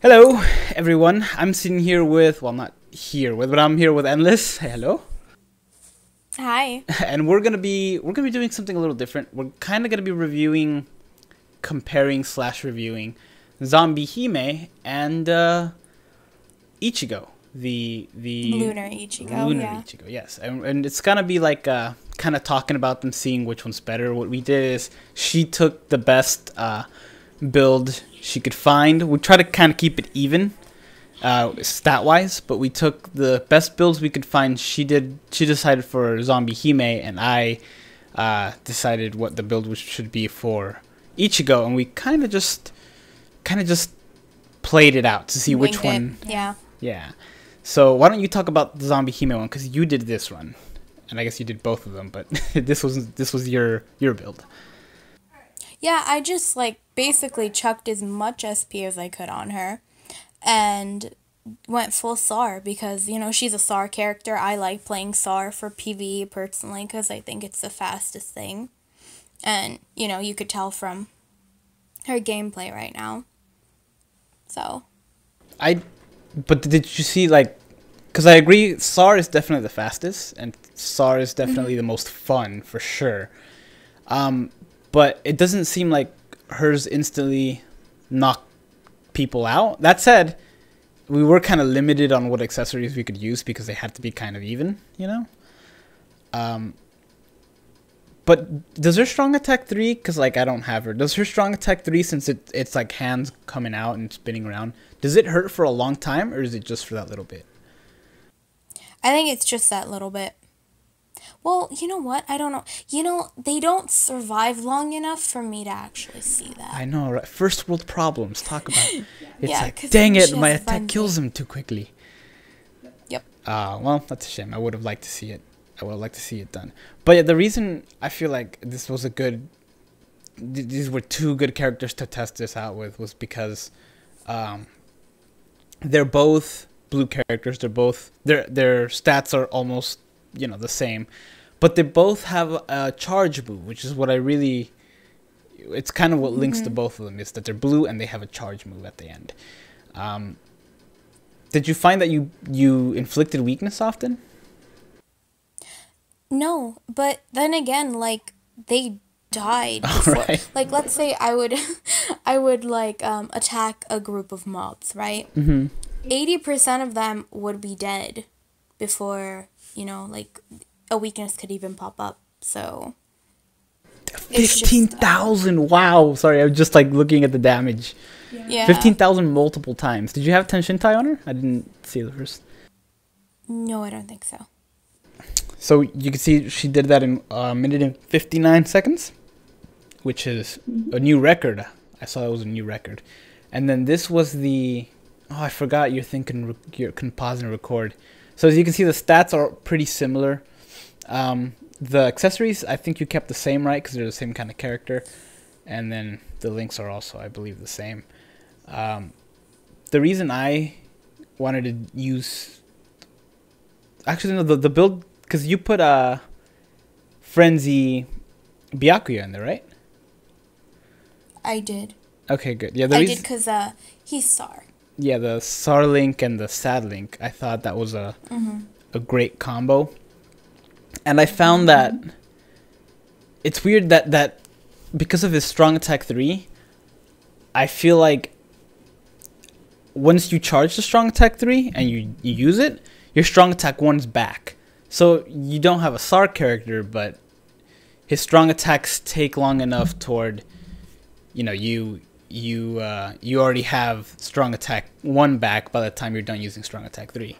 Hello, everyone. I'm sitting here with, well, not here with, but I'm here with Endless. Hey, hello. Hi. And we're gonna be doing something a little different. We're kind of gonna be comparing slash reviewing Zombiehime and Ichigo, the Lunar Ichigo, Lunar yeah. Ichigo. Yes, and it's gonna be like kind of talking about them, seeing which one's better. What we did is she took the best build she could find. We try to kind of keep it even stat wise, but we took the best builds we could find. She decided for Zombiehime, and I decided what the build should be for Ichigo, and we kind of just played it out to see which Winged it, one. yeah. Yeah. So why don't you talk about the Zombiehime one, because you did this run, and I guess you did both of them, but this was your build. Yeah, I just, basically chucked as much SP as I could on her and went full SAR because, she's a SAR character. I like playing SAR for PvE personally because I think it's the fastest thing. And, you could tell from her gameplay right now. So. But did you see, because I agree, SAR is definitely the fastest, and SAR is definitely the most fun for sure. But it doesn't seem like hers instantly knock people out. That said, we were kind of limited on what accessories we could use because they had to be kind of even, But does her strong attack 3, because I don't have her, does her strong attack 3, since it's like hands coming out and spinning around, does it hurt for a long time, or is it just for that little bit? I think it's just that little bit. Well, you know what? I don't know. They don't survive long enough for me to actually see that. I know, right? First world problems. Talk about it. It's Yeah, like, 'cause dang it, she my has attack fun kills him too quickly. Yep. Well, that's a shame. I would have liked to see it. I would have liked to see it done. But yeah, the reason I feel like this was these were two good characters to test this out with was because they're both blue characters. Their stats are almost the same, but they both have a charge move, which is what it's kind of what links to both of them, is that they're blue and they have a charge move at the end. Did you find that you inflicted weakness often? No, but then again, they died All before. right. Let's say I would, I would attack a group of mobs, right? 80% of them would be dead before a weakness could even pop up. So it's just 15,000. Wow. Sorry, I'm just looking at the damage. yeah. 15,000 multiple times. Did you have Tenshintai on her? I didn't see the first. No, I don't think so. So you can see she did that in a minute and 59 seconds, which is a new record. I saw it was a new record. And then this was I forgot you're thinking you can pause and record. So as you can see, the stats are pretty similar. The accessories, I think you kept the same, right? Because they're the same kind of character. And then the links are also, I believe, the same. The reason I wanted to use... Actually, no, the build... Because you put Frenzy Byakuya in there, right? I did. Okay, good. Yeah, I did because he's SAR. Yeah, the SAR Link and the SAD Link. I thought that was a great combo. And I found that it's weird that because of his strong attack 3, I feel like once you charge the strong attack 3 and you use it, your strong attack 1's back. So you don't have a SAR character, but his strong attacks take long enough toward, you already have strong attack 1 back by the time you're done using strong attack 3.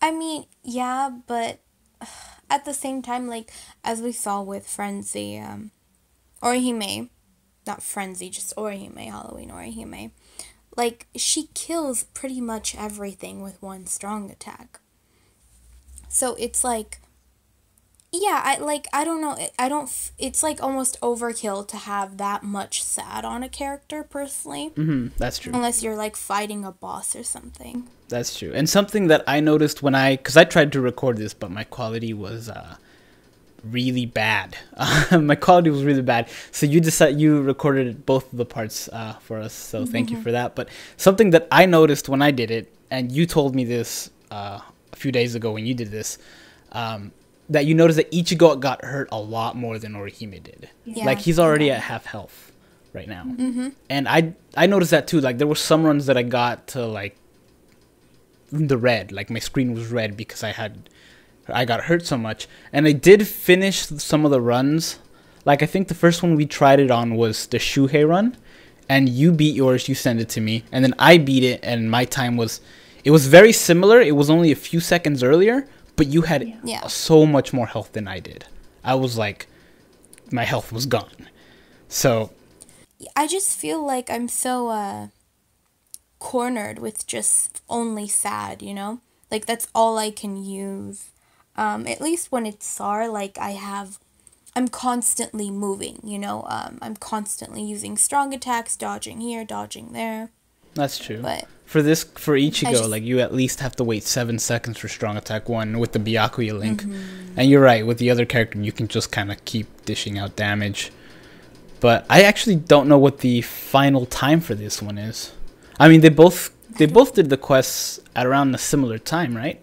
I mean, yeah, but at the same time, as we saw with Frenzy, Orihime, not Frenzy, just Orihime, Halloween Orihime, she kills pretty much everything with one strong attack. So it's yeah, I don't know, it's almost overkill to have that much SAD on a character, personally. That's true. Unless you're, fighting a boss or something. That's true. And something that I noticed because I tried to record this, but my quality was really bad. My quality was really bad. So you recorded both of the parts for us. So thank you for that. But something that I noticed when I did it, and you told me this a few days ago when you did this, that you noticed that Ichigo got hurt a lot more than Orihime did. Yeah. Like he's already at half health right now. And I noticed that too. Like there were some runs that I got to like the red, like my screen was red because I got hurt so much. And I did finish some of the runs. Like I think the first one we tried it on was the Shuhei run, and you beat yours, you sent it to me, and then I beat it, and my time was, it was very similar. It was only a few seconds earlier, but you had so much more health than I did. I was like, my health was gone. So I just feel like I'm so cornered with just only sad, you know? Like that's all I can use. At least when it's SAR, like I'm constantly moving, you know? I'm constantly using strong attacks, dodging here, dodging there. That's true. But for Ichigo, like you at least have to wait 7 seconds for strong attack 1 with the Byakuya link. And you're right, with the other character you can just kind of keep dishing out damage. But I actually don't know what the final time for this one is. I mean, they both did the quests at around a similar time, right?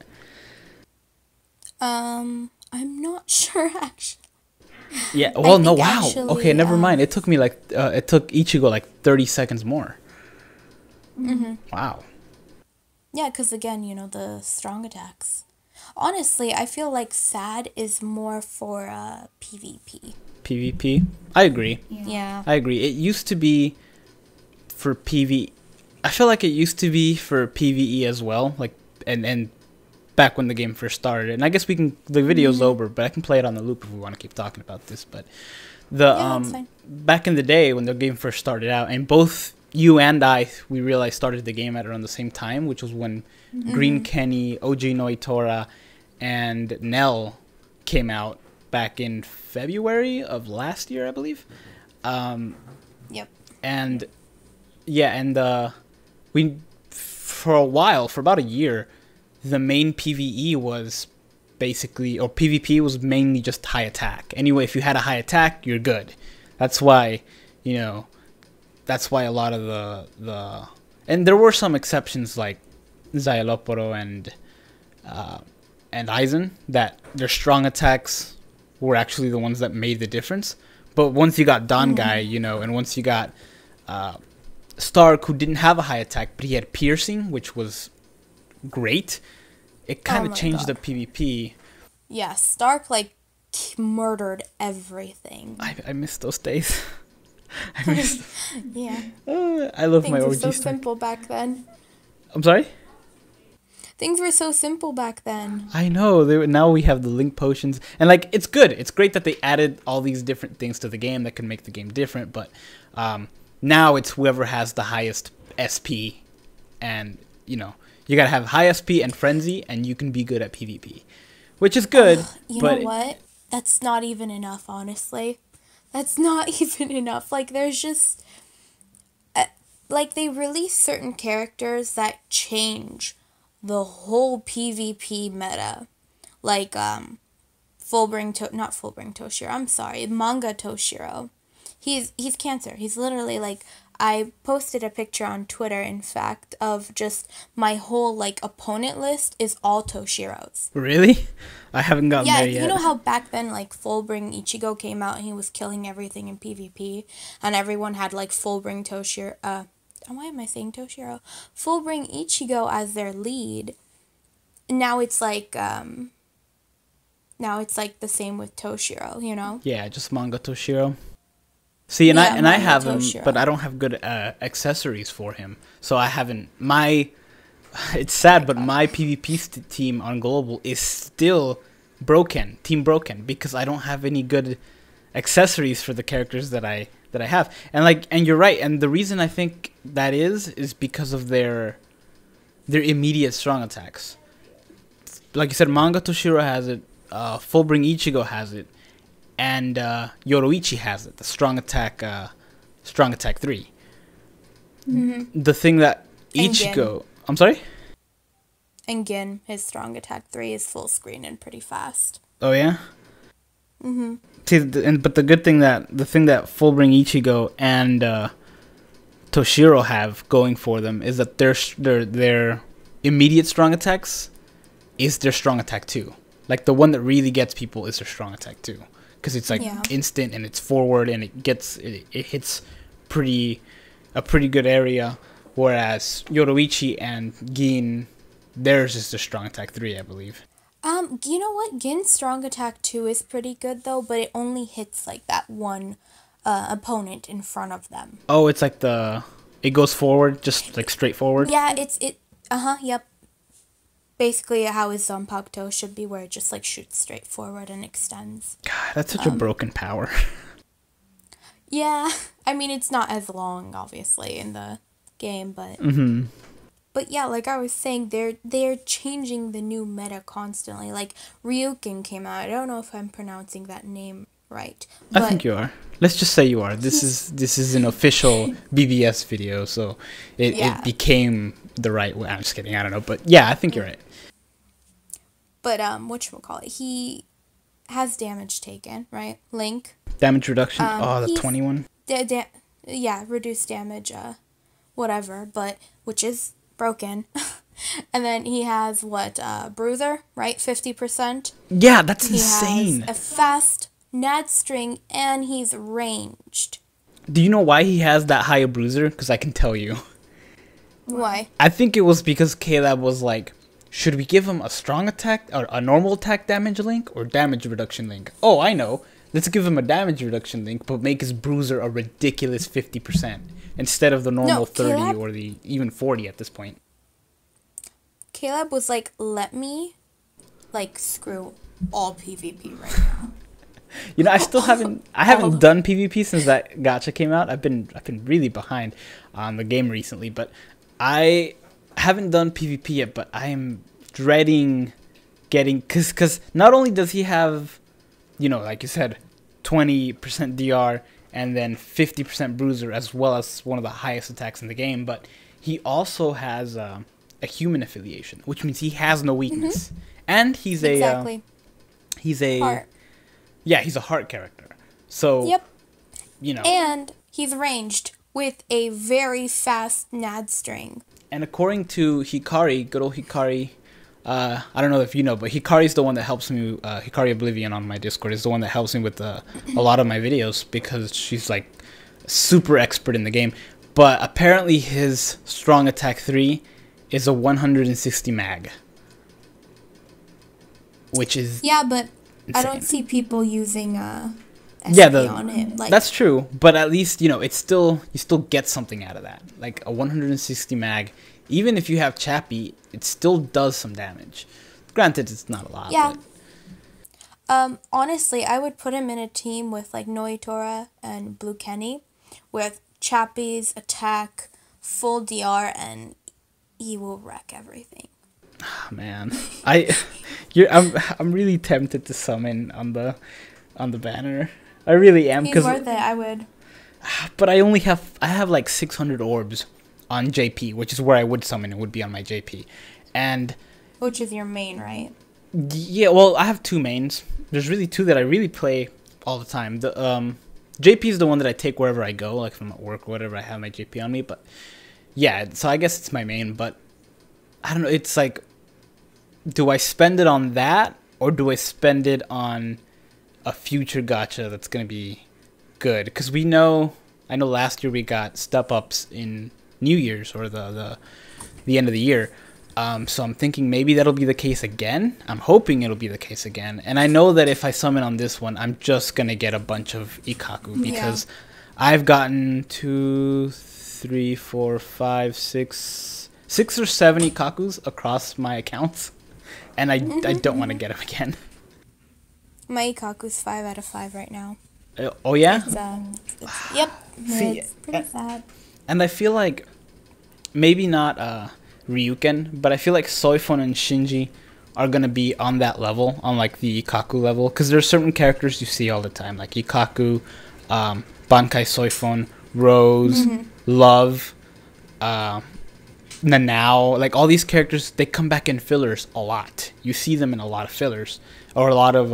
I'm not sure actually. Yeah, well, no, wow. Actually, okay, never mind. It took Ichigo like 30 seconds more. Wow. Yeah, because again, you know, the strong attacks. Honestly, I feel like sad is more for PvP. PvP? I agree. Yeah. I agree. It used to be for PvE. I feel like it used to be for PvE as well, like and back when the game first started. And I guess the video's over, but I can play it on the loop if we want to keep talking about this. But the back in the day when the game first started out, and both you and we realized started the game at around the same time, which was when Green Kenny, OG Noitora, and Nell came out back in February of last year, I believe. Yep. And we for a while, for about a year, the main PvE was basically, or PvP was mainly just high attack. Anyway, if you had a high attack, you're good. That's why, that's why a lot of the and there were some exceptions like Zayaloporo and Aizen, that their strong attacks were actually the ones that made the difference. But once you got Dangai, and once you got Stark, who didn't have a high attack, but he had piercing, which was great, it kind of changed the PvP. Yeah, Stark like murdered everything. I miss those days. Yeah. I love my OG Things were so Stark. simple back then. I'm sorry? Things were so simple back then. I know. Now we have the link potions. And, like, it's good. It's great that they added all these different things to the game that can make the game different. But now it's whoever has the highest SP. And, you got to have high SP and Frenzy, and you can be good at PvP. Which is good. You know what? That's not even enough, honestly. That's not even enough. Like, there's just... like, they release certain characters that change the whole PvP meta. Like, not Fullbring Toshiro, I'm sorry, Manga Toshiro. He's cancer. He's literally, like, I posted a picture on Twitter, in fact, of just my whole, like, opponent list is all Toshiros. Really? I haven't gotten there yet. Yeah, you know how back then, like, Fullbring Ichigo came out and he was killing everything in PvP? And everyone had, like, Fullbring Toshiro, why am I saying Toshiro? Fullbring Ichigo as their lead. Now it's like the same with Toshiro, Yeah, just Manga Toshiro. See, and I have Toshiro. him, but I don't have good accessories for him. So I haven't. It's sad, but my PvP team on Global is still team broken, because I don't have any good accessories for the characters that I have. And you're right. And the reason I think that is because of their immediate strong attacks. Like you said, Manga Toshiro has it. Fullbring Ichigo has it. And Yoroichi has it, the strong attack 3. The thing that Ichigo... I'm sorry? And Gin, his strong attack 3 is full screen and pretty fast. Oh, yeah? See, but the thing that Fullbring Ichigo and Toshiro have going for them is that their immediate strong attacks is their strong attack too. Like the one that really gets people is their strong attack too, because it's like instant and it's forward and it hits a pretty good area. Whereas Yoruichi and Gin, theirs is the strong attack 3, I believe. You know what? Gin's strong attack 2 is pretty good though, but it only hits like that one opponent in front of them. Oh, it's like it goes forward, just like straight forward? Yeah, yep. Basically how his Zanpakuto should be, where it just like shoots straight forward and extends. God, that's such a broken power. Yeah, I mean, it's not as long, obviously, in the game, but... But yeah, like I was saying, they're changing the new meta constantly. Like, Ryukin came out. I don't know if I'm pronouncing that name right. I think you are. Let's just say you are. This is an official BBS video, so it became the right way. I'm just kidding. I don't know, but yeah, I think you're right. But whatchamacallit, he has damage taken, right? Link. Damage reduction. The 21. Yeah, reduced damage. Whatever. But which is broken. And then he has Bruiser, right? 50%. Yeah, that's insane. He has a fast Nad string, and he's ranged. Do you know why he has that high a Bruiser? Because I can tell you. Why? I think it was because Caleb was like, should we give him a strong attack or a normal attack damage link or damage reduction link? Oh, I know. Let's give him a damage reduction link, but make his Bruiser a ridiculous 50% instead of the normal 30 or the even 40 at this point. Caleb was like, let me screw all PvP right now. You know, I still haven't done PvP since that gacha came out. I've been really behind on the game recently, but I haven't done PvP yet, but I am dreading getting, cause not only does he have, you know, like you said, 20% DR and then 50% Bruiser, as well as one of the highest attacks in the game, but he also has a human affiliation, which means he has no weakness, and he's a heart. Yeah, he's a heart character. So yep, you know, and he's ranged with a very fast Nad string. And according to Hikari, good old Hikari, I don't know if you know, but Hikari's the one that helps me, Hikari Oblivion on my Discord is the one that helps me with a lot of my videos, because she's like super expert in the game. But apparently his strong attack 3 is a 160 mag. Which is but insane. I don't see people using on him. Like, that's true, but at least, you know, you still get something out of that. Like a 160 mag, even if you have Chappie, it still does some damage. Granted, it's not a lot. Yeah. Honestly, I would put him in a team with like Noitora and Blue Kenny, with Chappie's attack, full DR, and he will wreck everything. Oh, man, I'm really tempted to summon on the banner. I really am. He's worth it. I would. But I have like 600 orbs on JP, which is where I would summon. It would be on my JP, and which is your main, right? Yeah, well, I have two mains. There's really two that I really play all the time. The JP is the one that I take wherever I go, like if I'm at work or whatever. I have my JP on me, but yeah, so I guess it's my main. But I don't know. It's like, do I spend it on that or do I spend it on a future gacha that's gonna be good? Because I know last year we got step ups in New Year's or the end of the year. So I'm thinking maybe that'll be the case again. I'm hoping it'll be the case again. And I know that if I summon on this one, I'm just gonna get a bunch of Ikaku, because I've gotten 2, 3, 4, 5, 6 or 7 Ikakus across my accounts, and I don't want to get them again. My Ikaku's 5 out of 5 right now. Oh yeah? Yep. See, it's pretty sad. And I feel like maybe not Ryuken, but I feel like Soifon and Shinji are gonna be on that level, on like the Ikaku level, because there's certain characters you see all the time, like Ikaku, Bankai Soifon, Rose, Love, Nanao, like all these characters, they come back in fillers a lot. You see them in a lot of fillers. or a lot of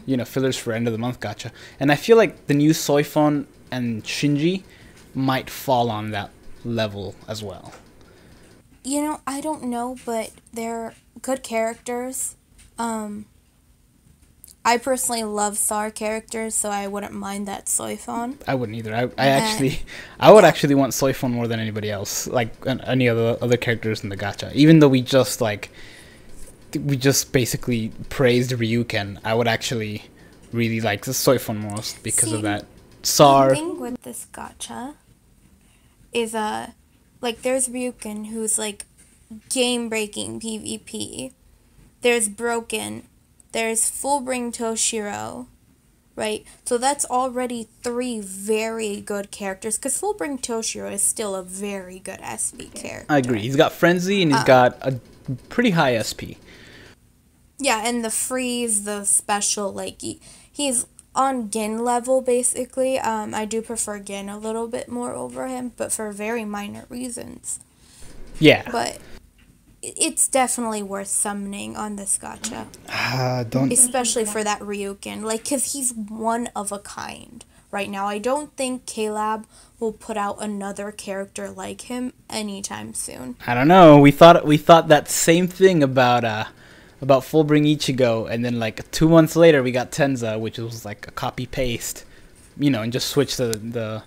Yeah. fillers for end of the month gacha. And I feel like the new Soifon and Shinji might fall on that level as well. I don't know, but they're good characters. I personally love SAR characters, so I wouldn't mind that Soifon. I wouldn't either. I would actually want Soifon more than anybody else, like any other characters in the gacha. Even though we just basically praised Ryuken, I would actually really like the Soifon most because of that. SAR. The thing with this gacha is there's Ryuken, who's like game breaking PvP. There's Broken. There's Fullbring Toshiro, right? So that's already 3 very good characters, because Fullbring Toshiro is still a very good SP character. I agree. He's got Frenzy, and he's got a pretty high SP. Yeah, and the freeze, the special, like, he's on Gin level, basically. I do prefer Gin a little bit more over him, but for very minor reasons. Yeah. But it's definitely worth summoning on this gacha. Don't. Especially for that Ryuken. Like, because he's one of a kind right now. I don't think K-Lab will put out another character like him anytime soon. I don't know. We thought that same thing about Fullbring Ichigo, and then like 2 months later we got Tenza, which was like a copy paste, and just switch the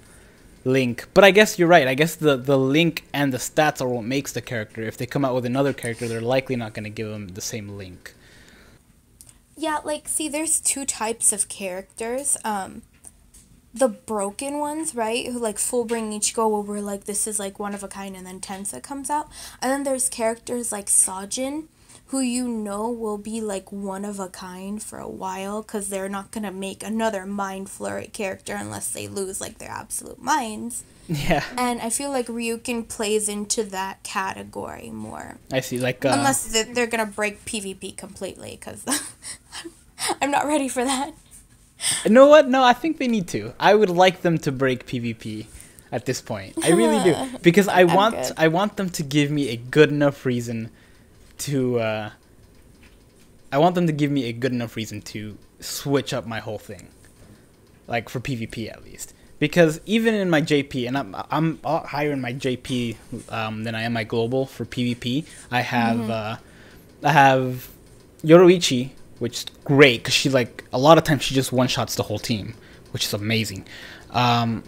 link. But I guess you're right. I guess the link and the stats are what makes the character. If they come out with another character, they're likely not going to give them the same link. Yeah, like, see, there's 2 types of characters. The broken ones, right? Who, like, Fullbring Ichigo, where we're like, this is, like, one of a kind, and then Tensa comes out. And then there's characters like Sajin, who will be, like, one of a kind for a while, because they're not going to make another Mind Flurry character unless they lose, like, their absolute minds. Yeah. And I feel like Ryuken plays into that category more. I see, like... unless they're going to break PvP completely, because I'm not ready for that. You know what? No, I think they need to. I would like them to break PvP at this point. I really do. Because I want them to give me a good enough reason to switch up my whole thing, like for PvP at least. Because even in my JP, and I'm a lot higher in my JP than I am my global for PvP. I have Yoroichi, which is great because she, like, a lot of times she just one shots the whole team, which is amazing. I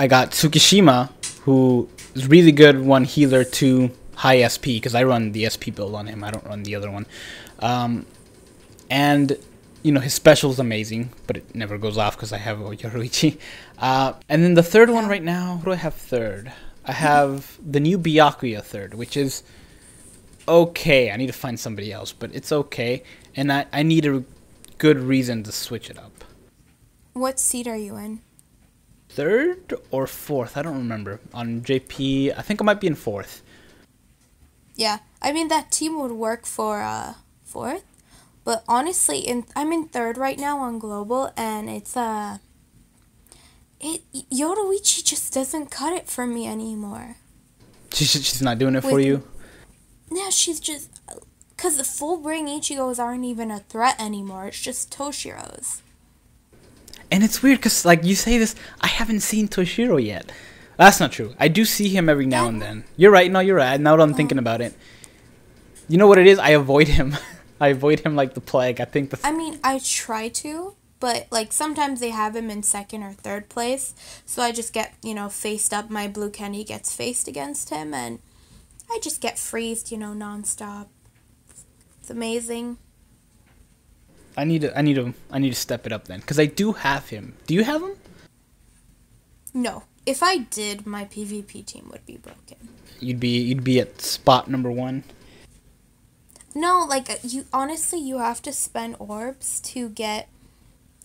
got Tsukishima, who is really good, 1 healer, 2 high SP, because I run the SP build on him. I don't run the other one. And his special is amazing, but it never goes off because I have Yoroichi. And then the third one right now, who do I have third? I have the new Byakuya third, which is okay. I need to find somebody else, but it's okay. And I need a good reason to switch it up. What seat are you in? 3rd or 4th? I don't remember. On JP, I think I might be in 4th. Yeah, I mean, that team would work for 4th. But honestly, I'm in 3rd right now on Global, and it's Yoroichi just doesn't cut it for me anymore. She's not doing it for you? Yeah, she's just... Because the Fullbring Ichigos aren't even a threat anymore. It's just Toshiro's. And it's weird because, like, you say this, I haven't seen Toshiro yet. That's not true. I do see him every now and then. You're right. No, you're right. Now that I'm thinking about it. You know what it is? I avoid him. I avoid him like the plague. I mean, I try to, but, like, sometimes they have him in 2nd or 3rd place. So I just get, faced up. My Blue Kenny gets faced against him, and I just get freezed, nonstop. It's amazing. I need to step it up then, because I do have him. Do you have him? No. If I did, my PvP team would be broken. You'd be at spot number 1. No, like, you have to spend orbs to get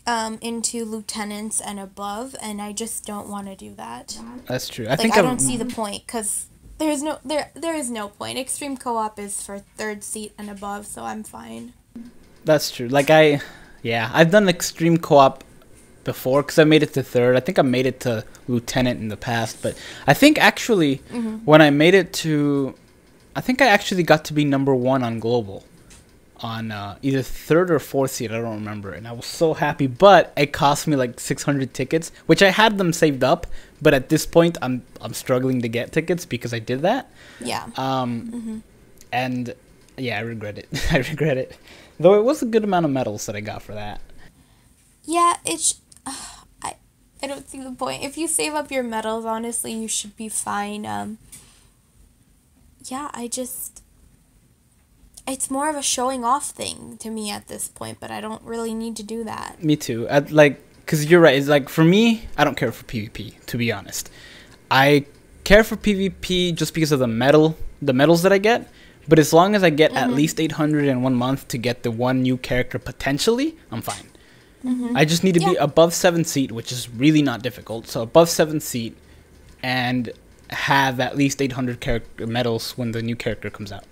into lieutenants and above, and I just don't want to do that. That's true. I don't see the point, because there is no point. Extreme co-op is for 3rd seat and above, so I'm fine. That's true. Like, I've done extreme co-op before, because I made it to 3rd. I think I made it to lieutenant in the past, but I think actually when I made it to... I think I actually got to be number 1 on global. on either third or fourth seed. I don't remember, and I was so happy. But it cost me like 600 tickets, which I had them saved up. But at this point, I'm struggling to get tickets because I did that. Yeah. And yeah, I regret it. I regret it. Though it was a good amount of medals that I got for that. Yeah, it's. I don't see the point. If you save up your medals, honestly, you should be fine. Yeah, it's more of a showing off thing to me at this point, but I don't really need to do that. Me too. Because you're right. It's like, for me, I don't care for PvP, to be honest. I care for PvP just because of the medals that I get. But as long as I get at least 800 in 1 month to get the one new character potentially, I'm fine. I just need to be above 7th seat, which is really not difficult. So above 7th seat, and have at least 800 character medals when the new character comes out.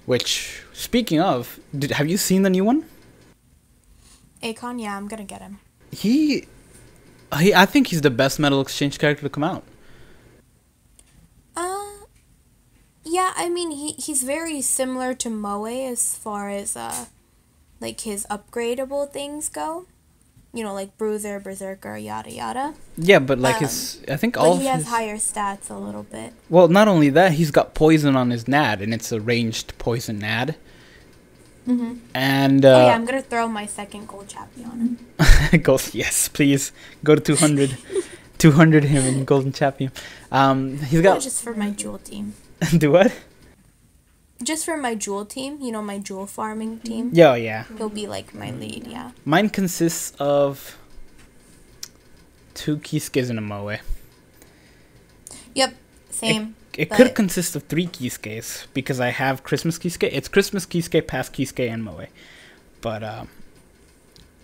Which, speaking of, have you seen the new one? Akon, yeah, I'm gonna get him. I think he's the best medal exchange character to come out. Yeah, I mean, he's very similar to Moe as far as like his upgradable things go. You know, like Bruiser, Berserker, yada yada. Yeah, but like I think all. But he has higher stats a little bit. Well, not only that, he's got poison on his NAD, and it's a ranged poison NAD. And oh yeah, I'm gonna throw my second gold chappy on him. Yes, please go to 200, 200 him in golden chappy. He's got just for my jewel team. Do what? Just for my jewel team, you know, my jewel farming team. Yeah, yeah. He'll be like my lead, yeah. Mine consists of 2 Kisuke's and a Moe. Yep, same. It could consist of 3 Kisuke's because I have Christmas Kisuke. It's Christmas Kisuke, past Kisuke, and Moe. But I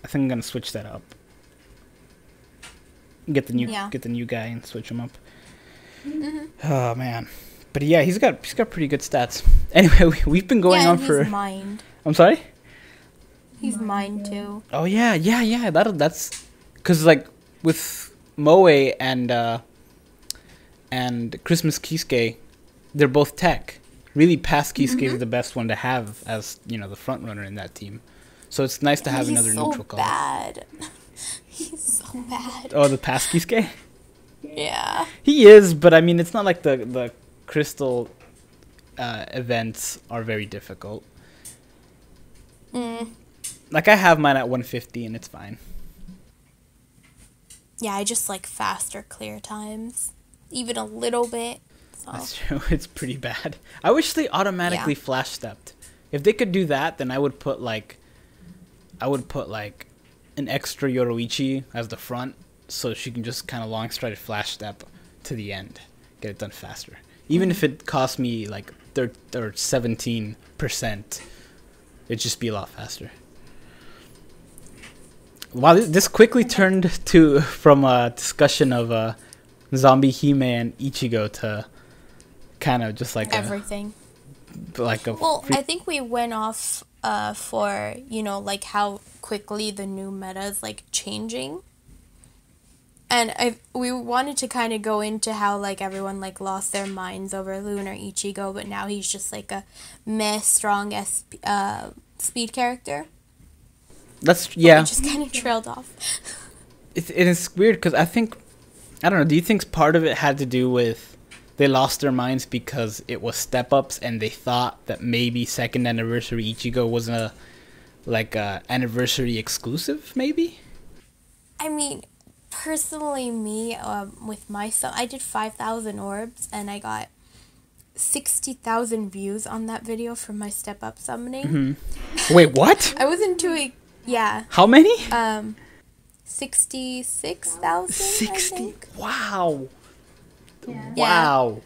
think I'm gonna switch that up. Get the new guy and switch him up. Oh man. But yeah, he's got pretty good stats. Anyway, we've been going on for. He's mined. I'm sorry. He's mined too. Oh yeah. That's because like with Moe and Christmas Kisuke, they're both tech. Really, past Kisuke is the best one to have as the front runner in that team. So it's nice to have another neutral color. Bad. He's so bad. Oh, the past Kisuke. Yeah. He is, but I mean, it's not like the crystal events are very difficult. Like I have mine at 150 and it's fine. Yeah, I just like faster clear times, even a little bit. So. That's true. It's pretty bad. I wish they automatically flash stepped. If they could do that, then I would put like an extra Yoroichi as the front, so she can just kind of long stride flash step to the end, get it done faster. Even if it cost me like 17%, it'd just be a lot faster. Wow, this quickly turned from a discussion of Zombiehime and Ichigo to kind of just like everything. Well, I think we went off for like how quickly the new meta is like changing. And we wanted to kind of go into how, like, everyone, like, lost their minds over Lunar Ichigo, but now he's just, like, a strong speed character. Yeah. We just kind of trailed off. It's weird, because I don't know, do you think part of it had to do with they lost their minds because it was step-ups, and they thought that maybe 2nd anniversary Ichigo was a anniversary exclusive, maybe? I mean... Personally, me, with my son, I did 5,000 orbs, and I got 60,000 views on that video from my step-up summoning. Wait, what? I was into it, yeah. How many? 66,000, 60? Wow. Yeah. Wow.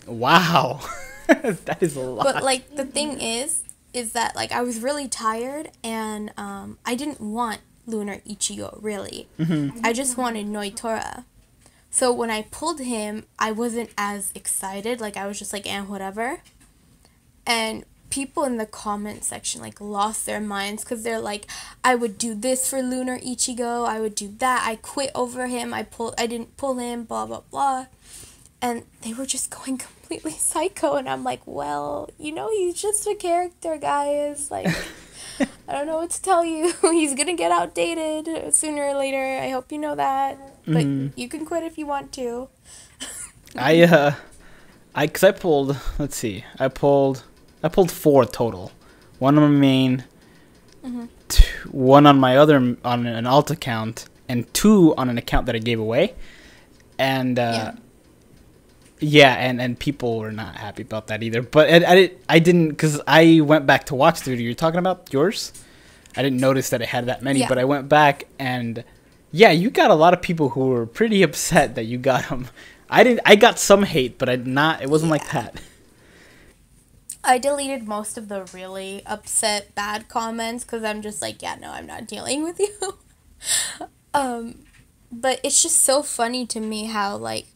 Wow. That is a lot. But, like, the thing is that, like, I was really tired, and I didn't want Lunar Ichigo, really. I just wanted Noitora. So when I pulled him, I wasn't as excited. Like, I was just like, whatever. And people in the comment section, like, lost their minds because they're like, I would do this for Lunar Ichigo. I would do that. I quit over him. I didn't pull him, blah, blah, blah. and they were just going completely psycho, and I'm like, well, he's just a character, guys. Like, I don't know what to tell you. He's gonna get outdated sooner or later. I hope you know that. But you can quit if you want to. Cause I pulled, let's see, I pulled 4 total. One on my main, one on my other, on an alt account, and 2 on an account that I gave away. And, and people were not happy about that either. But I didn't, cause I went back to watch the video. You're talking about yours? I didn't notice that it had that many, but I went back and, you got a lot of people who were pretty upset that you got them. I got some hate, but it wasn't like that. I deleted most of the really upset bad comments because I'm just like, no, I'm not dealing with you. But it's just so funny to me how, like,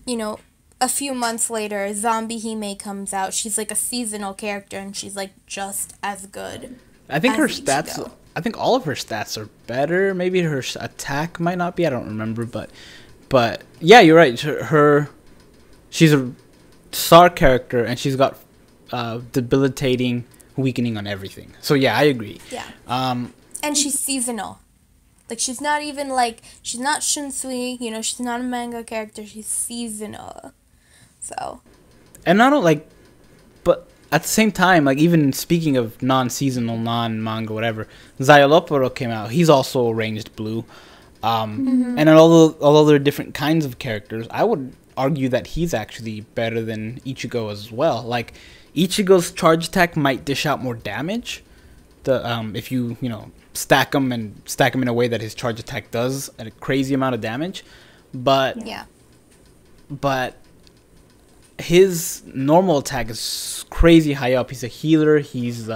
a few months later, Zombiehime comes out. She's like a seasonal character, and she's like just as good. I think her stats. I think all of her stats are better. Maybe her attack might not be. I don't remember, but yeah, you're right. She's a star character, and she's got debilitating weakening on everything. So yeah, I agree. Yeah. And she's seasonal. Like, she's not even like, she's not Shunsui. She's not a manga character. She's seasonal. So. And I don't like, but at the same time, like, even speaking of non-seasonal, non-manga, whatever, Zayoloporo came out. He's also ranged blue. And although there are different kinds of characters, I would argue that he's actually better than Ichigo as well. Like, Ichigo's charge attack might dish out more damage. If you stack him in a way that his charge attack does a crazy amount of damage, but his normal attack is crazy high up. He's a healer. He's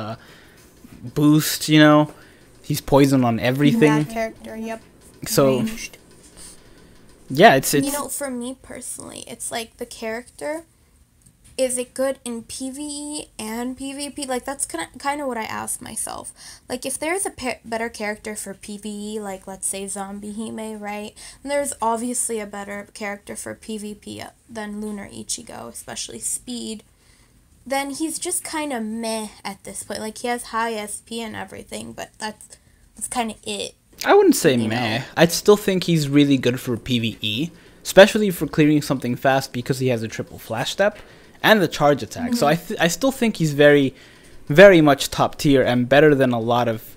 boost. He's poison on everything. That character, yep. So, ranged. Yeah, it's for me personally, it's like the character, is it good in PvE and PvP? Like, that's kind of what I ask myself. Like, if there's a better character for PvE, like, let's say Zombiehime, right? And there's obviously a better character for PvP than Lunar Ichigo, especially speed. Then he's just kind of meh at this point. Like, he has high SP and everything, but that's kind of it. I wouldn't say meh. I'd still think he's really good for PvE, especially for clearing something fast because he has a triple flash step and the charge attack. So I still think he's very, very much top tier and better than a lot of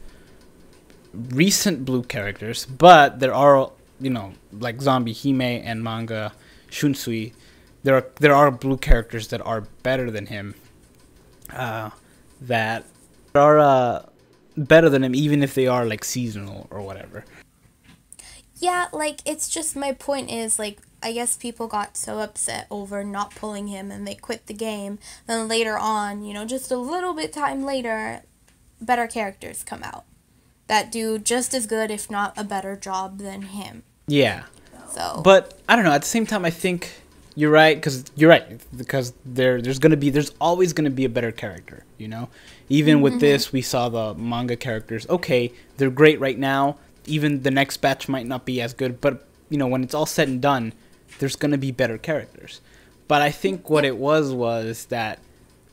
recent blue characters. But there are, like Zombiehime and manga Shunsui, there are blue characters that are better than him. That are better than him, even if they are like seasonal or whatever. Yeah, like, it's just, my point is, like, I guess people got so upset over not pulling him and they quit the game. Then later on, just a little bit time later, better characters come out that do just as good, if not a better job than him. Yeah. So. But I don't know. At the same time, I think you're right because there's always gonna be a better character. Even with this, we saw the manga characters. Okay, they're great right now. Even the next batch might not be as good, but when it's all said and done, there's gonna be better characters. But I think what it was that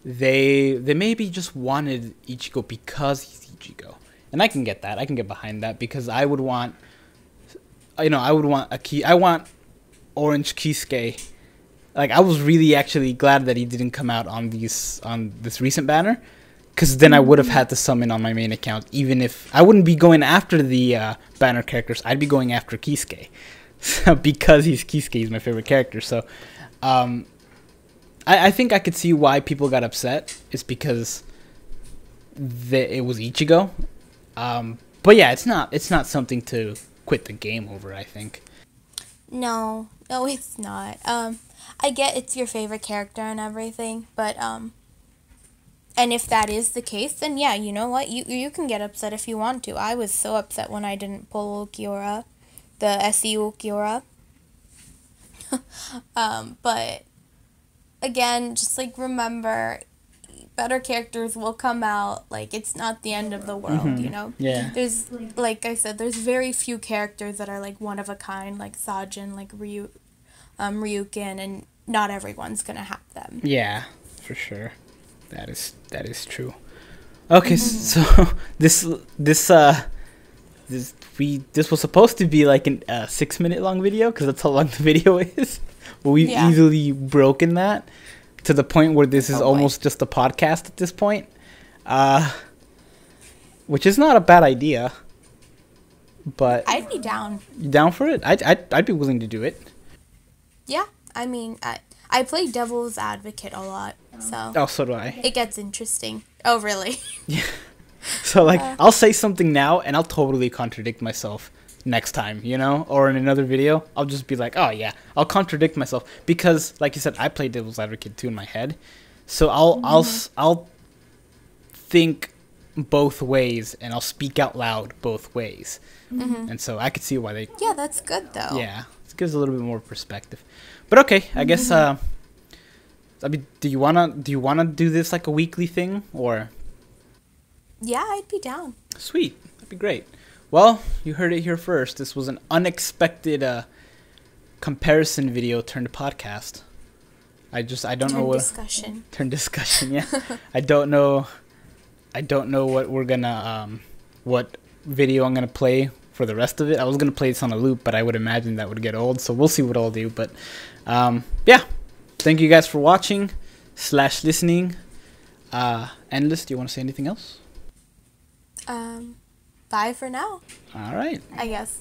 they maybe just wanted Ichigo because he's Ichigo, and I can get that. I can get behind that because I would want, I want Orange Kisuke. Like, I was really actually glad that he didn't come out on this recent banner. Because then I would have had to summon on my main account, even if I wouldn't be going after the banner characters. I'd be going after Kisuke. Because Kisuke, he's my favorite character. So I think I could see why people got upset. It's because it was Ichigo. But yeah, it's not something to quit the game over, I think. No, it's not. I get it's your favorite character and everything, but and if that is the case, then yeah, you know what? You can get upset if you want to. I was so upset when I didn't pull Ulquiorra, the SEU Ulquiorra. But again, just like remember, better characters will come out. Like, it's not the end of the world, Yeah. There's, like I said, there's very few characters that are like one of a kind, like Sajin, like Ryukin, and not everyone's gonna have them. Yeah, for sure. That is true. Okay, so this was supposed to be like a 6-minute long video because that's how long the video is. But we've easily broken that to the point where this is almost just a podcast at this point, which is not a bad idea. But I'd be down. You down for it? I'd be willing to do it. Yeah, I mean, I play devil's advocate a lot, so. Oh, so do I. It gets interesting. Oh, really? Yeah. So like, I'll say something now, and I'll totally contradict myself next time, you know, or in another video, I'll just be like, oh yeah, I'll contradict myself because, like you said, I play devil's advocate too in my head, so I'll think both ways, and I'll speak out loud both ways, and so I could see why they. Yeah, that's good though. Yeah, it gives a little bit more perspective. But okay, I guess. I mean, do you wanna do this like a weekly thing or? Yeah, I'd be down. Sweet, that'd be great. Well, you heard it here first. This was an unexpected comparison video turned podcast. I don't know what discussion. Turn discussion. Yeah, I don't know what we're gonna what video I'm gonna play for the rest of it. I was gonna play this on a loop, but I would imagine that would get old. So we'll see what I'll do. But yeah, thank you guys for watching / listening. Endless, do you want to say anything else? Bye for now. All right. I guess.